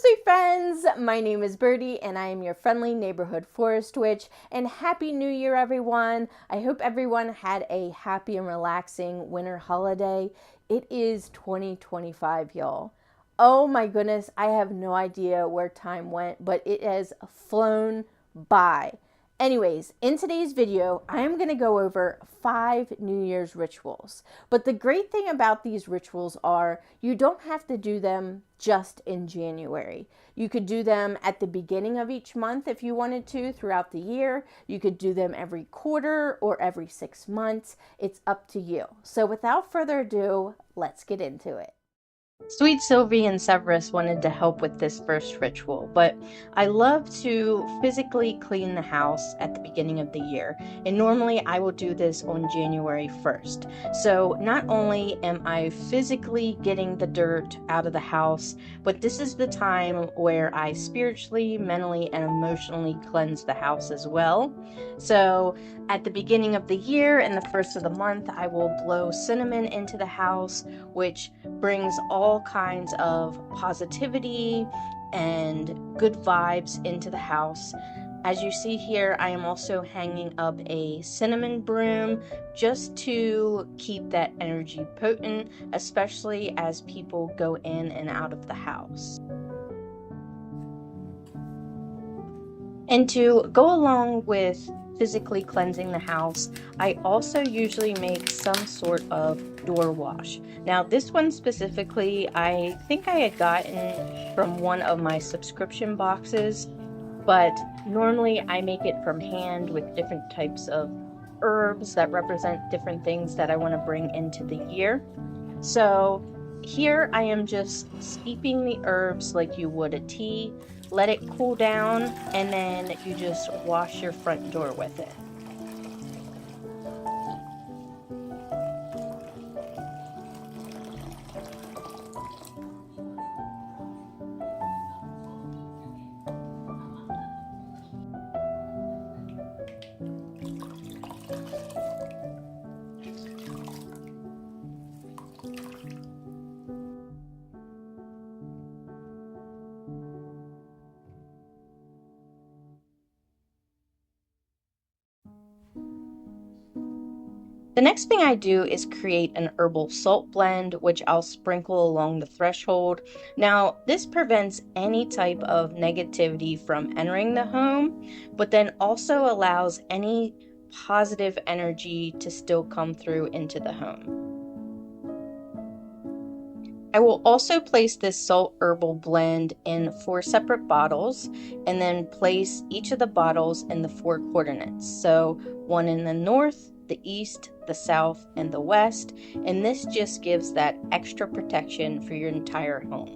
sweet friends, my name is Birdie and I am your friendly neighborhood forest witch, and happy new year everyone. I hope everyone had a happy and relaxing winter holiday. It is 2025, y'all. Oh my goodness, I have no idea where time went, but it has flown by. Anyways, in today's video, I am going to go over 5 New Year's rituals. But the great thing about these rituals are you don't have to do them just in January. You could do them at the beginning of each month if you wanted to throughout the year. You could do them every quarter or every 6 months. It's up to you. So without further ado, let's get into it. Sweet Sylvie and Severus wanted to help with this first ritual, but I love to physically clean the house at the beginning of the year, and normally I will do this on January 1st. So not only am I physically getting the dirt out of the house, but this is the time where I spiritually, mentally, and emotionally cleanse the house as well. So at the beginning of the year and the first of the month, I will blow cinnamon into the house, which brings all kinds of positivity and good vibes into the house. As you see here, I am also hanging up a cinnamon broom just to keep that energy potent, especially as people go in and out of the house. And to go along with physically cleansing the house, I also usually make some sort of door wash. Now this one specifically, I think I had gotten from one of my subscription boxes, but normally I make it from hand with different types of herbs that represent different things that I want to bring into the year. So here I am just steeping the herbs like you would a tea. Let it cool down, and then you just wash your front door with it. The next thing I do is create an herbal salt blend, which I'll sprinkle along the threshold. Now, this prevents any type of negativity from entering the home, but then also allows any positive energy to still come through into the home. I will also place this salt herbal blend in 4 separate bottles and then place each of the bottles in the 4 coordinates. So one in the north, the east, the south, and the west, and this just gives that extra protection for your entire home.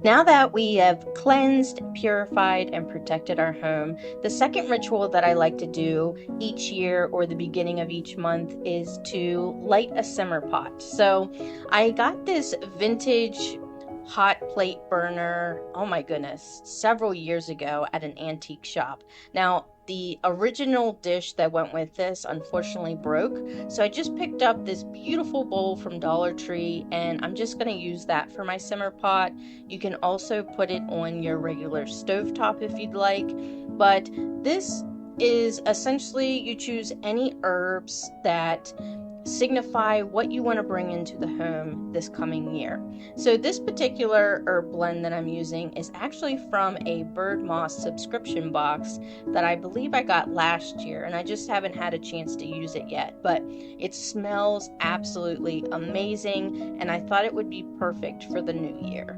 Now that we have cleansed, purified, and protected our home, the second ritual that I like to do each year or the beginning of each month is to light a simmer pot. So I got this vintage hot plate burner, oh my goodness, several years ago at an antique shop. Now, the original dish that went with this unfortunately broke, so I just picked up this beautiful bowl from Dollar Tree, and I'm just going to use that for my simmer pot. You can also put it on your regular stovetop if you'd like, but this is essentially you choose any herbs that signify what you want to bring into the home this coming year. So this particular herb blend that I'm using is actually from a bird moss subscription box that I believe I got last year, and I just haven't had a chance to use it yet, but it smells absolutely amazing, and I thought it would be perfect for the new year.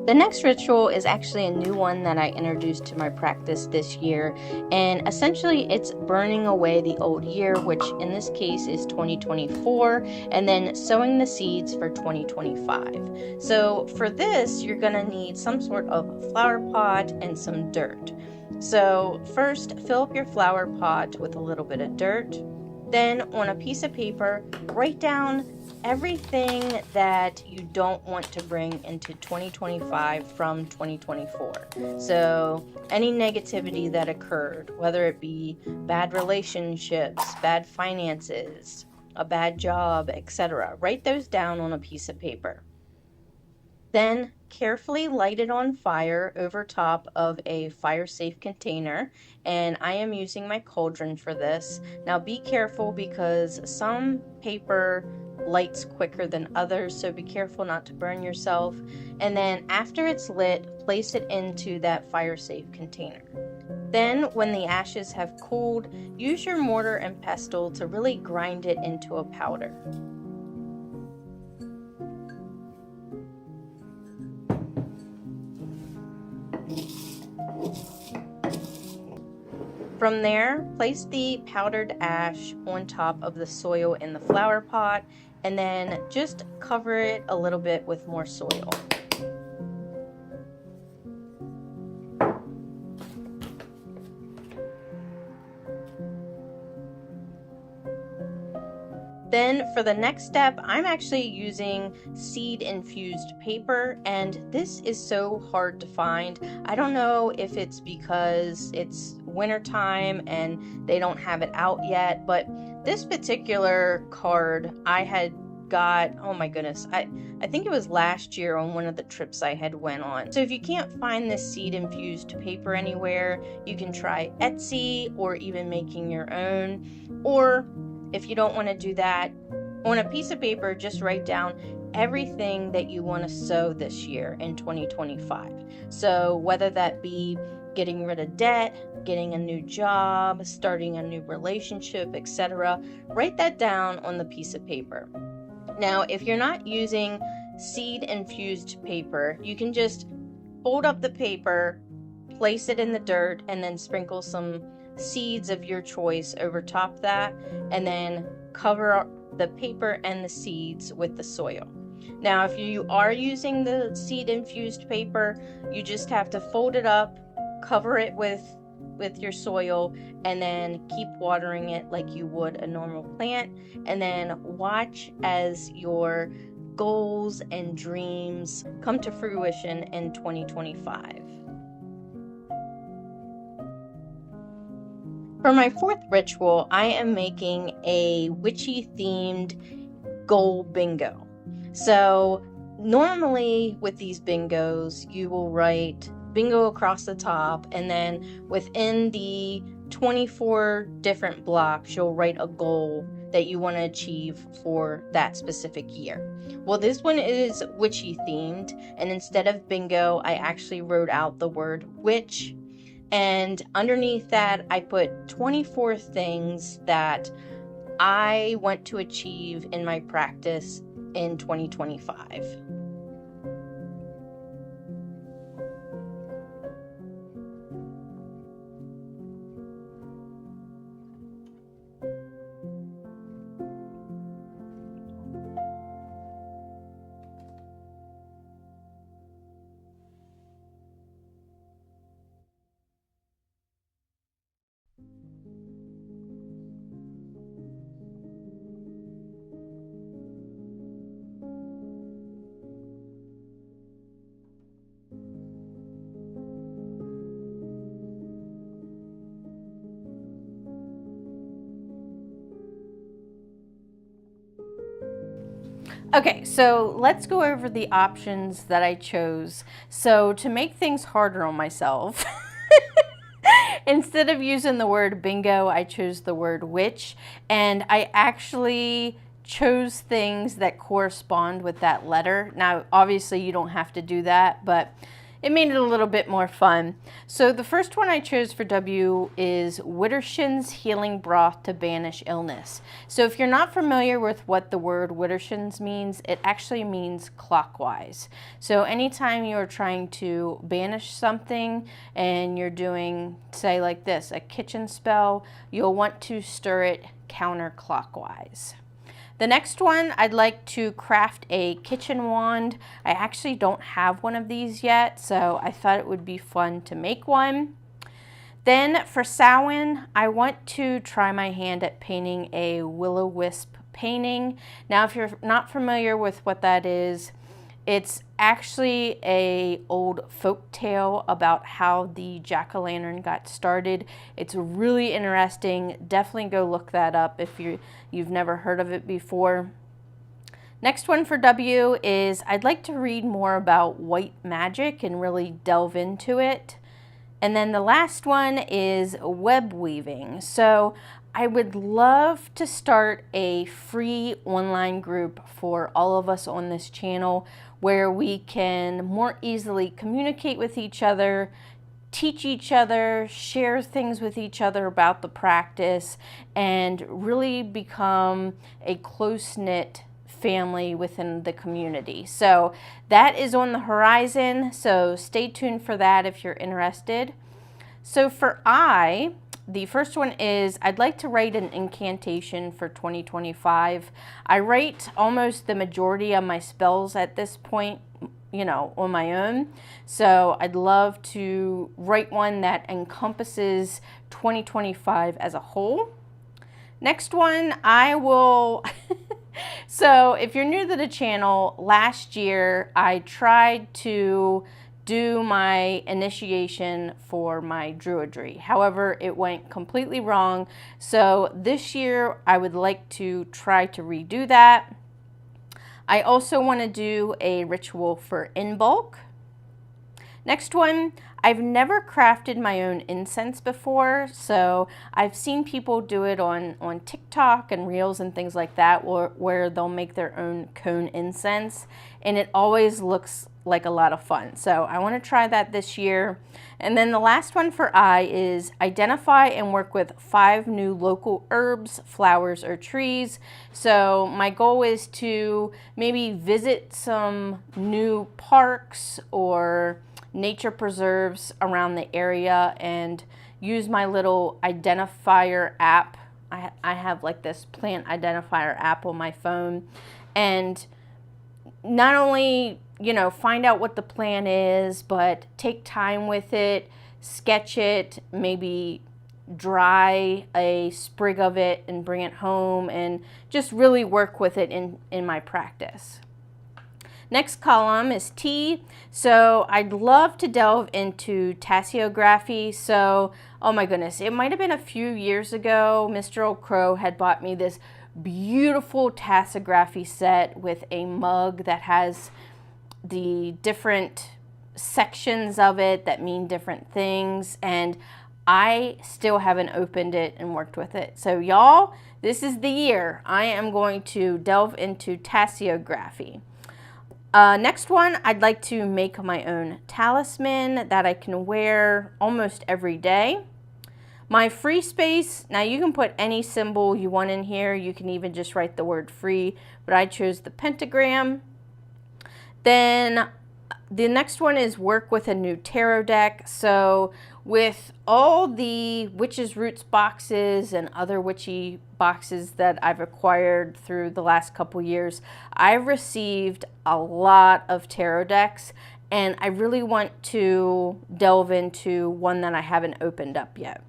The next ritual is actually a new one that I introduced to my practice this year, and essentially it's burning away the old year, which in this case is 2024, and then sowing the seeds for 2025. So for this, you're going to need some sort of flower pot and some dirt. So first, fill up your flower pot with a little bit of dirt. Then on a piece of paper, write down everything that you don't want to bring into 2025 from 2024. So any negativity that occurred, whether it be bad relationships, bad finances, a bad job, etc., write those down on a piece of paper. Then carefully light it on fire over top of a fire-safe container, and I am using my cauldron for this. Now be careful because some paper lights quicker than others, so be careful not to burn yourself. And then after it's lit, place it into that fire-safe container. Then when the ashes have cooled, use your mortar and pestle to really grind it into a powder. From there, place the powdered ash on top of the soil in the flower pot, and then just cover it a little bit with more soil. Then for the next step, I'm actually using seed infused paper, and this is so hard to find. I don't know if it's because it's wintertime and they don't have it out yet, but this particular card I had got, oh my goodness, I think it was last year on one of the trips I had went on. So if you can't find this seed infused paper anywhere, you can try Etsy or even making your own. Or if you don't want to do that, on a piece of paper, just write down everything that you want to sow this year in 2025. So whether that be getting rid of debt, getting a new job, starting a new relationship, etc., write that down on the piece of paper. Now, if you're not using seed infused paper, you can just fold up the paper, place it in the dirt, and then sprinkle some seeds of your choice over top that, and then cover the paper and the seeds with the soil. Now, if you are using the seed infused paper, you just have to fold it up, cover it with your soil, and then keep watering it like you would a normal plant, and then watch as your goals and dreams come to fruition in 2025. For my fourth ritual, I am making a witchy themed goal bingo. So normally with these bingos, you will write bingo across the top, and then within the 24 different blocks, you'll write a goal that you want to achieve for that specific year. Well, this one is witchy themed, and instead of bingo, I actually wrote out the word witch. And underneath that, I put 24 things that I want to achieve in my practice in 2025. Okay, so let's go over the options that I chose. So to make things harder on myself, instead of using the word bingo, I chose the word witch, and I actually chose things that correspond with that letter. Now, obviously you don't have to do that, but it made it a little bit more fun. So the first one I chose for W is Widdershins Healing Broth to Banish Illness. So if you're not familiar with what the word Widdershins means, it actually means clockwise. So anytime you're trying to banish something and you're doing, say like this, a kitchen spell, you'll want to stir it counterclockwise. The next one, I'd like to craft a kitchen wand. I actually don't have one of these yet, so I thought it would be fun to make one. Then for Samhain, I want to try my hand at painting a will-o-wisp painting. Now, if you're not familiar with what that is, it's actually an old folk tale about how the jack-o'-lantern got started. It's really interesting. Definitely go look that up if you've never heard of it before. Next one for W is I'd like to read more about white magic and really delve into it. And then the last one is web weaving. So I would love to start a free online group for all of us on this channel where we can more easily communicate with each other, teach each other, share things with each other about the practice, and really become a close-knit family within the community. So that is on the horizon, so stay tuned for that if you're interested. So for I, the first one is I'd like to write an incantation for 2025. I write almost the majority of my spells at this point, you know, on my own. So I'd love to write one that encompasses 2025 as a whole. Next one, I will... So if you're new to the channel, last year I tried to do my initiation for my druidry. However, it went completely wrong. So this year I would like to try to redo that. I also want to do a ritual for in bulk. Next one, I've never crafted my own incense before, so I've seen people do it on TikTok and Reels and things like that where they'll make their own cone incense, and it always looks like a lot of fun. So I want to try that this year. And then the last one for I is identify and work with 5 new local herbs, flowers, or trees. So my goal is to maybe visit some new parks or nature preserves around the area and use my little identifier app. I have like this plant identifier app on my phone, and not only, you know, find out what the plan is, but take time with it, sketch it, maybe dry a sprig of it and bring it home and just really work with it in my practice. Next column is T. So I'd love to delve into tasseography. So, oh my goodness, it might have been a few years ago, Mr. Old Crow had bought me this beautiful tasseography set with a mug that has the different sections of it that mean different things, and I still haven't opened it and worked with it. So y'all, this is the year I am going to delve into tasseography. Next one, I'd like to make my own talisman that I can wear almost every day. My free space, now you can put any symbol you want in here. You can even just write the word free, but I chose the pentagram. Then the next one is work with a new tarot deck. So with all the Witches Roots boxes and other witchy boxes that I've acquired through the last couple years, I've received a lot of tarot decks, and I really want to delve into one that I haven't opened up yet.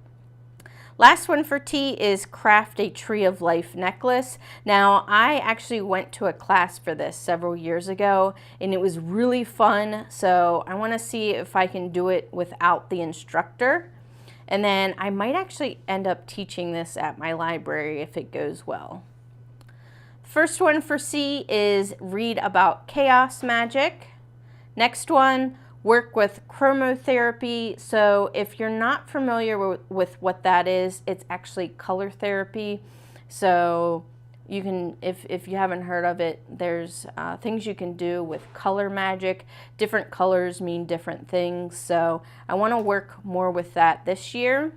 Last one for T is craft a Tree of Life necklace. Now, I actually went to a class for this several years ago, and it was really fun. So I want to see if I can do it without the instructor. And then I might actually end up teaching this at my library if it goes well. First one for C is read about chaos magic. Next one, work with chromotherapy. So if you're not familiar with what that is, it's actually color therapy. So, you can, if you haven't heard of it, there's things you can do with color magic. Different colors mean different things, so I want to work more with that this year.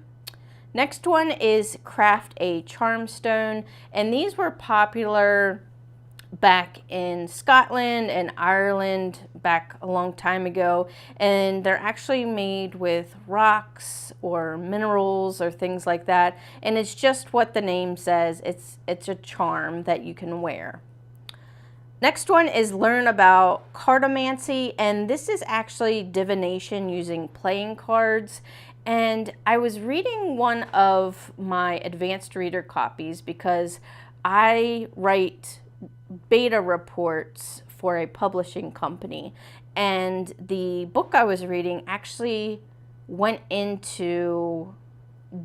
Next one is craft a charm stone, and these were popular back in Scotland and Ireland back a long time ago, and they're actually made with rocks or minerals or things like that, and it's just what the name says. It's a charm that you can wear. Next one is learn about cartomancy, and this is actually divination using playing cards. And I was reading one of my advanced reader copies because I write beta reports for a publishing company, and the book I was reading actually went into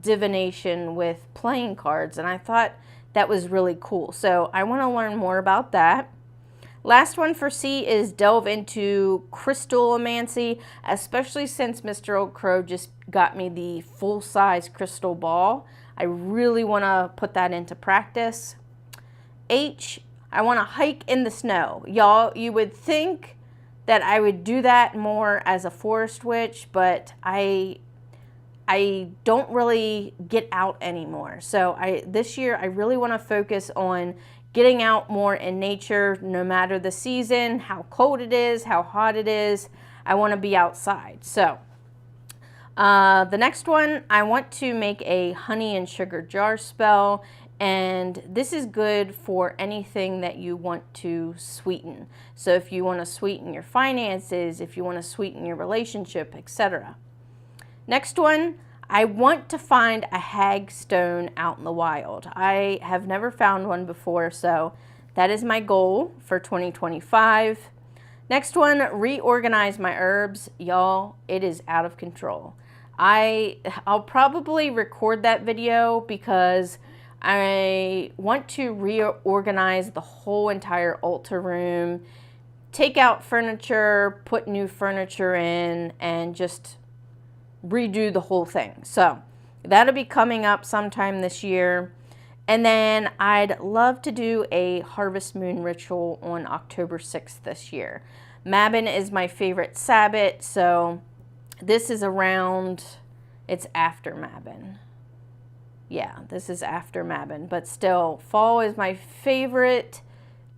divination with playing cards, and I thought that was really cool. So I want to learn more about that. Last one for C is delve into crystallomancy, especially since Mr. Old Crow just got me the full-size crystal ball. I really want to put that into practice. H, I want to hike in the snow. Y'all, you would think that I would do that more as a forest witch, but I don't really get out anymore. So this year I really want to focus on getting out more in nature, no matter the season, how cold it is, how hot it is. I want to be outside. So the next one, I want to make a honey and sugar jar spell. And this is good for anything that you want to sweeten. So if you want to sweeten your finances, if you want to sweeten your relationship, etc. Next one, I want to find a hag stone out in the wild. I have never found one before, so that is my goal for 2025. Next one, reorganize my herbs. Y'all, it is out of control. I'll probably record that video because I want to reorganize the whole entire altar room, take out furniture, put new furniture in, and just redo the whole thing. So that'll be coming up sometime this year. And then I'd love to do a harvest moon ritual on October 6th this year. Mabon is my favorite Sabbath, so this is around, it's after Mabon. Yeah, this is after Mabon, but still, fall is my favorite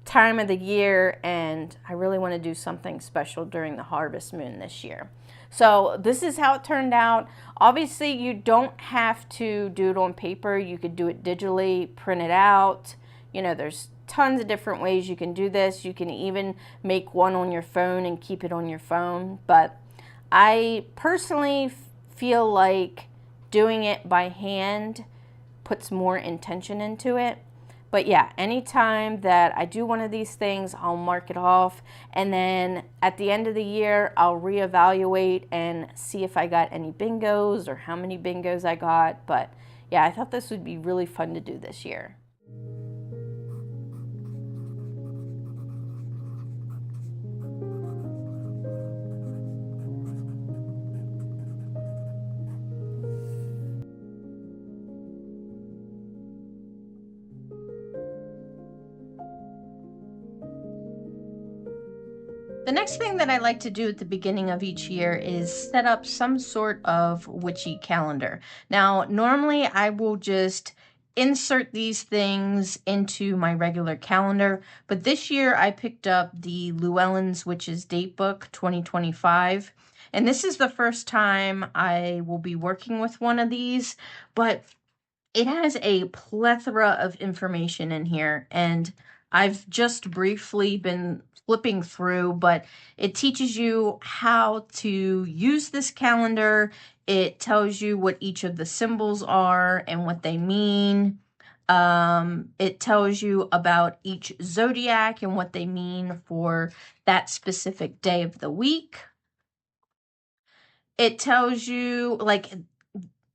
time of the year, and I really want to do something special during the harvest moon this year. So this is how it turned out. Obviously, you don't have to do it on paper. You could do it digitally, print it out. You know, there's tons of different ways you can do this. You can even make one on your phone and keep it on your phone. But I personally feel like doing it by hand puts more intention into it. But yeah, anytime that I do one of these things, I'll mark it off. And then at the end of the year, I'll reevaluate and see if I got any bingos or how many bingos I got. But yeah, I thought this would be really fun to do this year. The next thing that I like to do at the beginning of each year is set up some sort of witchy calendar. Now, normally I will just insert these things into my regular calendar, but this year I picked up the Llewellyn's Witches Datebook 2025, and this is the first time I will be working with one of these, but it has a plethora of information in here, and I've just briefly been flipping through, but it teaches you how to use this calendar. It tells you what each of the symbols are and what they mean. It tells you about each zodiac and what they mean for that specific day of the week. It tells you, like,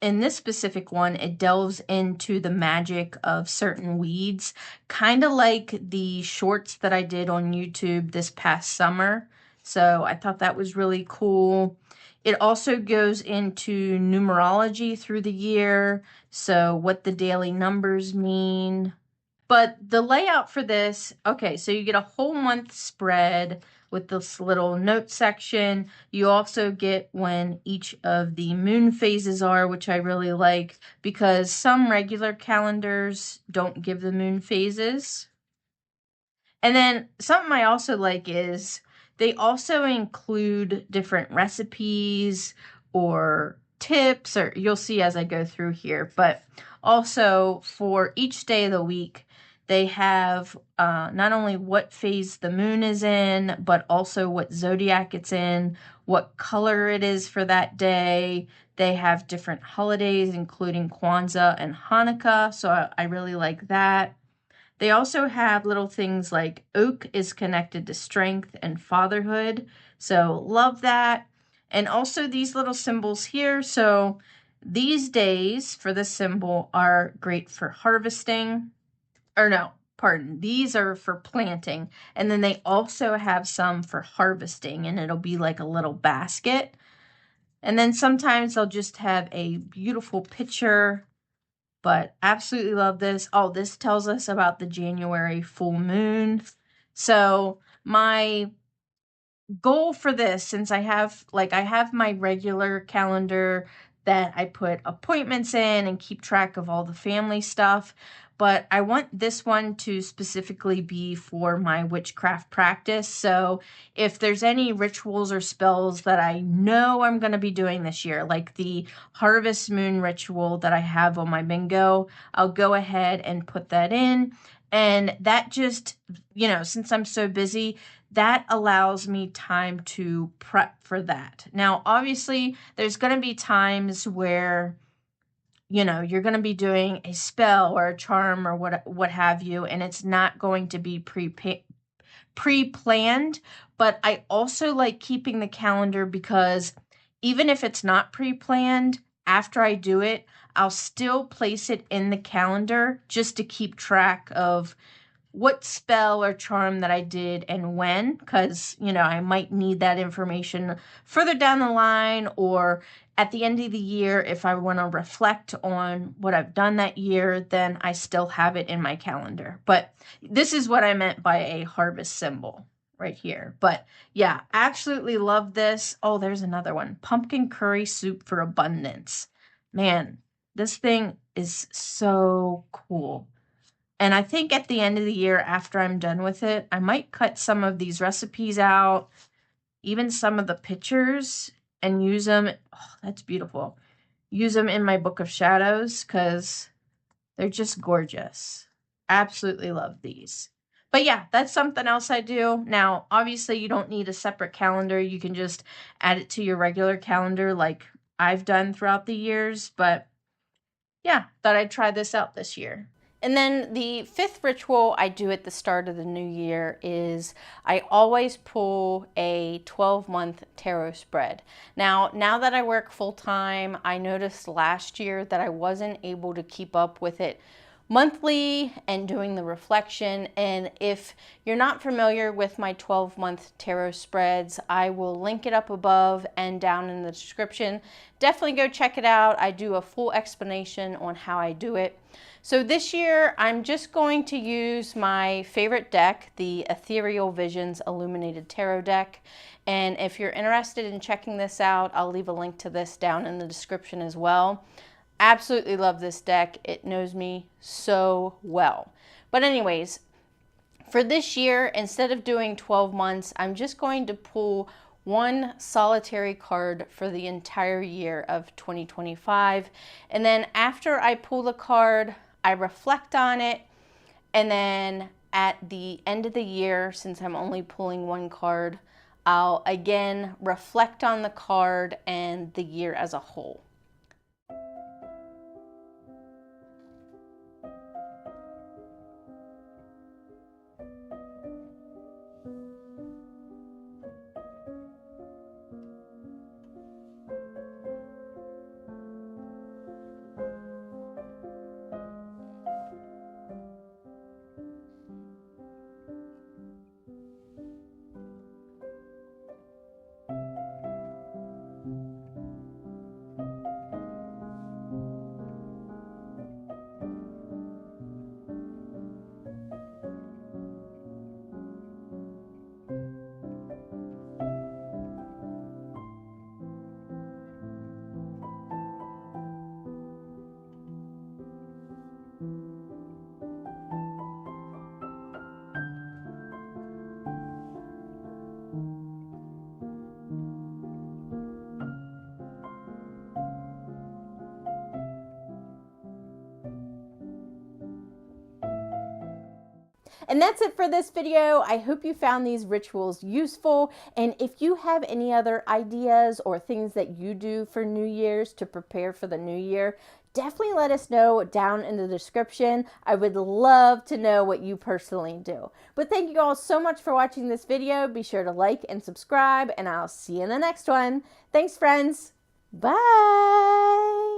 in this specific one, it delves into the magic of certain weeds, kind of like the shorts that I did on YouTube this past summer. So I thought that was really cool. It also goes into numerology through the year, so what the daily numbers mean. But the layout for this, okay, so you get a whole month spread with this little note section. You also get when each of the moon phases are, which I really like because some regular calendars don't give the moon phases. And then something I also like is they also include different recipes or tips, or you'll see as I go through here. But also for each day of the week, they have not only what phase the moon is in, but also what zodiac it's in, what color it is for that day. They have different holidays, including Kwanzaa and Hanukkah. So I really like that. They also have little things like oak is connected to strength and fatherhood. So love that. And also these little symbols here. So these days for this symbol are great for harvesting. Or no, pardon. These are for planting. And then they also have some for harvesting. And it'll be like a little basket. And then sometimes they'll just have a beautiful picture, but absolutely love this. Oh, this tells us about the January full moon. So my goal for this, since I have my regular calendar that I put appointments in and keep track of all the family stuff, but I want this one to specifically be for my witchcraft practice. So if there's any rituals or spells that I know I'm going to be doing this year, like the harvest moon ritual that I have on my bingo, I'll go ahead and put that in. And that just, since I'm so busy, that allows me time to prep for that. Now, obviously, there's going to be times where, you're going to be doing a spell or a charm or what have you, and it's not going to be pre-planned. But I also like keeping the calendar because even if it's not pre-planned, after I do it, I'll still place it in the calendar just to keep track of what spell or charm that I did and when, because, I might need that information further down the line or at the end of the year. If I want to reflect on what I've done that year, then I still have it in my calendar. But this is what I meant by a harvest symbol right here. But yeah, absolutely love this. Oh, there's another one. Pumpkin curry soup for abundance. Man, this thing is so cool. And I think at the end of the year, after I'm done with it, I might cut some of these recipes out, even some of the pictures, and use them. Oh, that's beautiful. Use them in my book of shadows because they're just gorgeous. Absolutely love these. But yeah, that's something else I do. Now, obviously, you don't need a separate calendar. You can just add it to your regular calendar like I've done throughout the years. But yeah, thought I'd try this out this year. And then the fifth ritual I do at the start of the new year is I always pull a 12-month tarot spread. Now that I work full-time, I noticed last year that I wasn't able to keep up with it monthly and doing the reflection. And if you're not familiar with my 12-month tarot spreads, I will link it up above and down in the description. Definitely go check it out. I do a full explanation on how I do it. So this year, I'm just going to use my favorite deck, the Ethereal Visions Illuminated Tarot deck. And if you're interested in checking this out, I'll leave a link to this down in the description as well. Absolutely love this deck. It knows me so well. But anyways, for this year, instead of doing 12 months, I'm just going to pull one solitary card for the entire year of 2025. And then after I pull the card, I reflect on it. And then at the end of the year, since I'm only pulling one card, I'll again reflect on the card and the year as a whole. And that's it for this video. I hope you found these rituals useful. And if you have any other ideas or things that you do for New Year's to prepare for the new year, definitely let us know down in the description. I would love to know what you personally do. But thank you all so much for watching this video. Be sure to like and subscribe, and I'll see you in the next one. Thanks, friends. Bye.